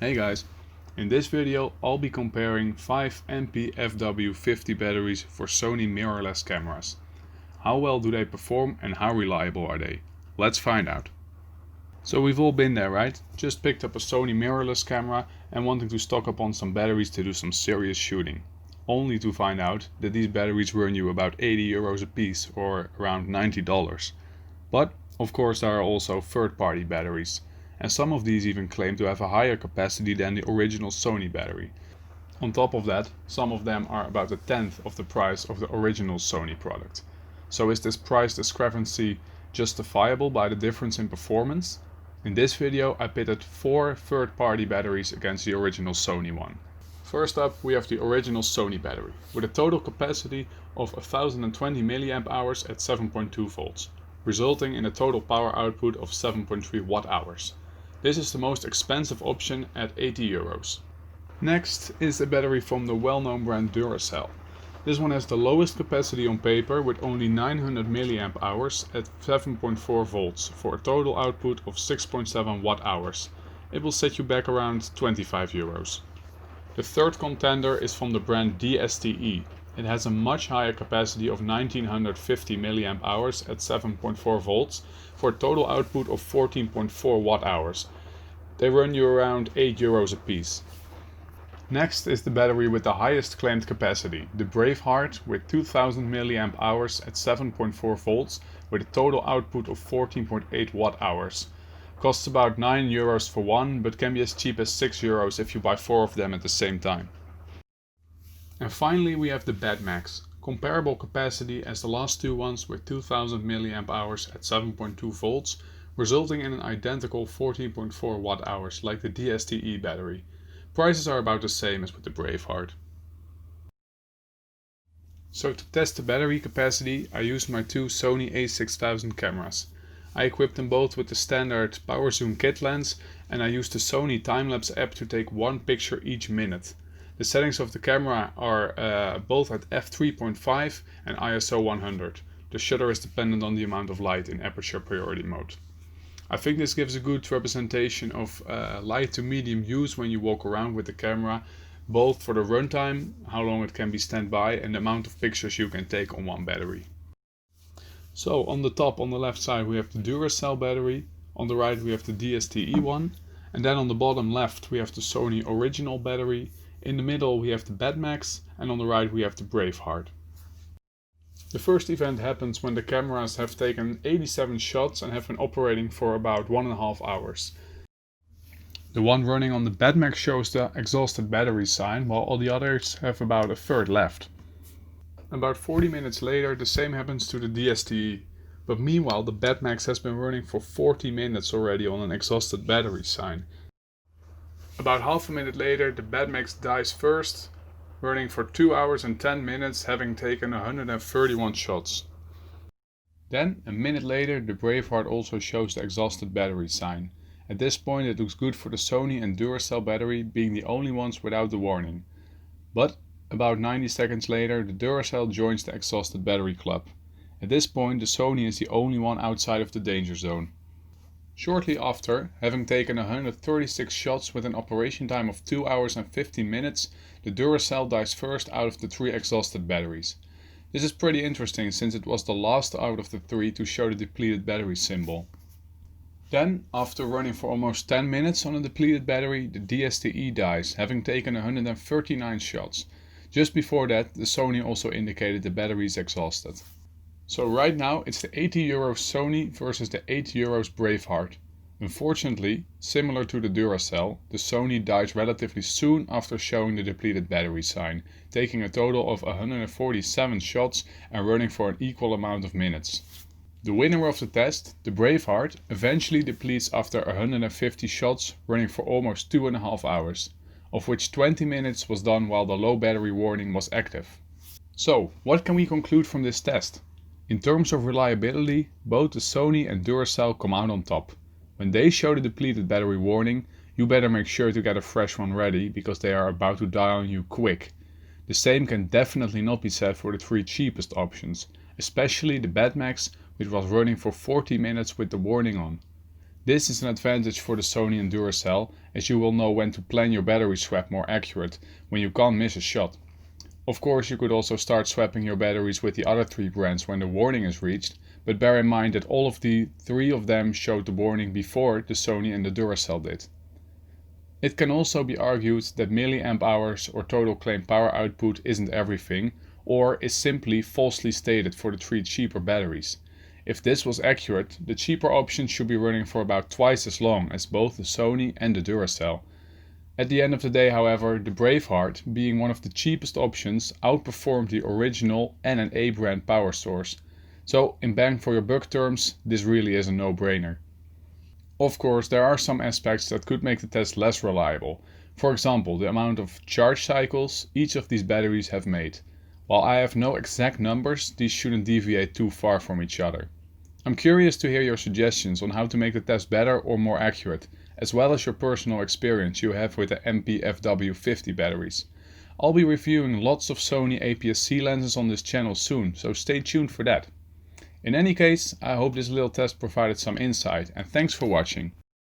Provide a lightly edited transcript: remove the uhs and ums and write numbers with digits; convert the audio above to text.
Hey guys, in this video I'll be comparing 5 NP-FW50 batteries for Sony mirrorless cameras. How well do they perform and how reliable are they? Let's find out. So we've all been there, right? Just picked up a Sony mirrorless camera and wanting to stock up on some batteries to do some serious shooting. Only to find out that these batteries run you about 80 euros a piece or around $90. But of course there are also third-party batteries. And some of these even claim to have a higher capacity than the original Sony battery. On top of that, some of them are about a tenth of the price of the original Sony product. So is this price discrepancy justifiable by the difference in performance? In this video I pitted 4 third-party batteries against the original Sony one. First up we have the original Sony battery, with a total capacity of 1020 mAh at 7.2 volts, resulting in a total power output of 7.3 watt-hours. This is the most expensive option at 80 euros. Next is a battery from the well-known brand Duracell. This one has the lowest capacity on paper with only 900 mAh at 7.4 volts for a total output of 6.7 watt-hours. It will set you back around 25 euros. The third contender is from the brand DSTE. It has a much higher capacity of 1950 mAh at 7.4 volts for a total output of 14.4 watt-hours. They run you around 8 euros a piece. Next is the battery with the highest claimed capacity, the Braveheart with 2000 mAh at 7.4 volts with a total output of 14.8 watt-hours. Costs about 9 euros for one, but can be as cheap as 6 euros if you buy 4 of them at the same time. And finally we have the Batmax, comparable capacity as the last two ones with 2000 mAh at 7.2 volts, resulting in an identical 14.4 watt-hours like the DSTE battery. Prices are about the same as with the Braveheart. So to test the battery capacity I used my two Sony a6000 cameras. I equipped them both with the standard Power Zoom kit lens and I used the Sony time-lapse app to take one picture each minute. The settings of the camera are both at f3.5 and ISO 100. The shutter is dependent on the amount of light in aperture priority mode. I think this gives a good representation of light to medium use when you walk around with the camera, both for the runtime, how long it can be standby, and the amount of pictures you can take on one battery. So on the top, on the left side, we have the Duracell battery, on the right we have the DSTE one, and then on the bottom left we have the Sony original battery, in the middle we have the Batmax, and on the right we have the Braveheart. The first event happens when the cameras have taken 87 shots and have been operating for about 1.5 hours. The one running on the Batmax shows the exhausted battery sign, while all the others have about a third left. About 40 minutes later the same happens to the DSTE, but meanwhile the Batmax has been running for 40 minutes already on an exhausted battery sign. About half a minute later the Batmax dies first, running for 2 hours and 10 minutes having taken 131 shots. Then, a minute later, the Braveheart also shows the exhausted battery sign. At this point it looks good for the Sony and Duracell battery being the only ones without the warning. But about 90 seconds later the Duracell joins the exhausted battery club. At this point the Sony is the only one outside of the danger zone. Shortly after, having taken 136 shots with an operation time of 2 hours and 15 minutes, the Duracell dies first out of the 3 exhausted batteries. This is pretty interesting since it was the last out of the 3 to show the depleted battery symbol. Then, after running for almost 10 minutes on a depleted battery, the DSTE dies, having taken 139 shots. Just before that, the Sony also indicated the battery is exhausted. So right now it's the 80 euros Sony versus the 8 euros Braveheart. Unfortunately, similar to the Duracell, the Sony dies relatively soon after showing the depleted battery sign, taking a total of 147 shots and running for an equal amount of minutes. The winner of the test, the Braveheart, eventually depletes after 150 shots, running for almost 2.5 hours, of which 20 minutes was done while the low battery warning was active. So, what can we conclude from this test? In terms of reliability, both the Sony and Duracell come out on top. When they show the depleted battery warning, you better make sure to get a fresh one ready because they are about to die on you quick. The same can definitely not be said for the 3 cheapest options, especially the Batmax, which was running for 40 minutes with the warning on. This is an advantage for the Sony and Duracell, as you will know when to plan your battery swap more accurate when you can't miss a shot. Of course, you could also start swapping your batteries with the other 3 brands when the warning is reached, but bear in mind that all of the 3 of them showed the warning before the Sony and the Duracell did. It can also be argued that milliamp hours or total claimed power output isn't everything, or is simply falsely stated for the 3 cheaper batteries. If this was accurate, the cheaper options should be running for about twice as long as both the Sony and the Duracell. At the end of the day, however, the Braveheart, being one of the cheapest options, outperformed the original and an A brand power source. So in bang for your buck terms, this really is a no-brainer. Of course, there are some aspects that could make the test less reliable. For example, the amount of charge cycles each of these batteries have made. While I have no exact numbers, these shouldn't deviate too far from each other. I'm curious to hear your suggestions on how to make the test better or more accurate, as well as your personal experience you have with the NP-FW50 batteries. I'll be reviewing lots of Sony APS-C lenses on this channel soon, so stay tuned for that. In any case, I hope this little test provided some insight, and thanks for watching.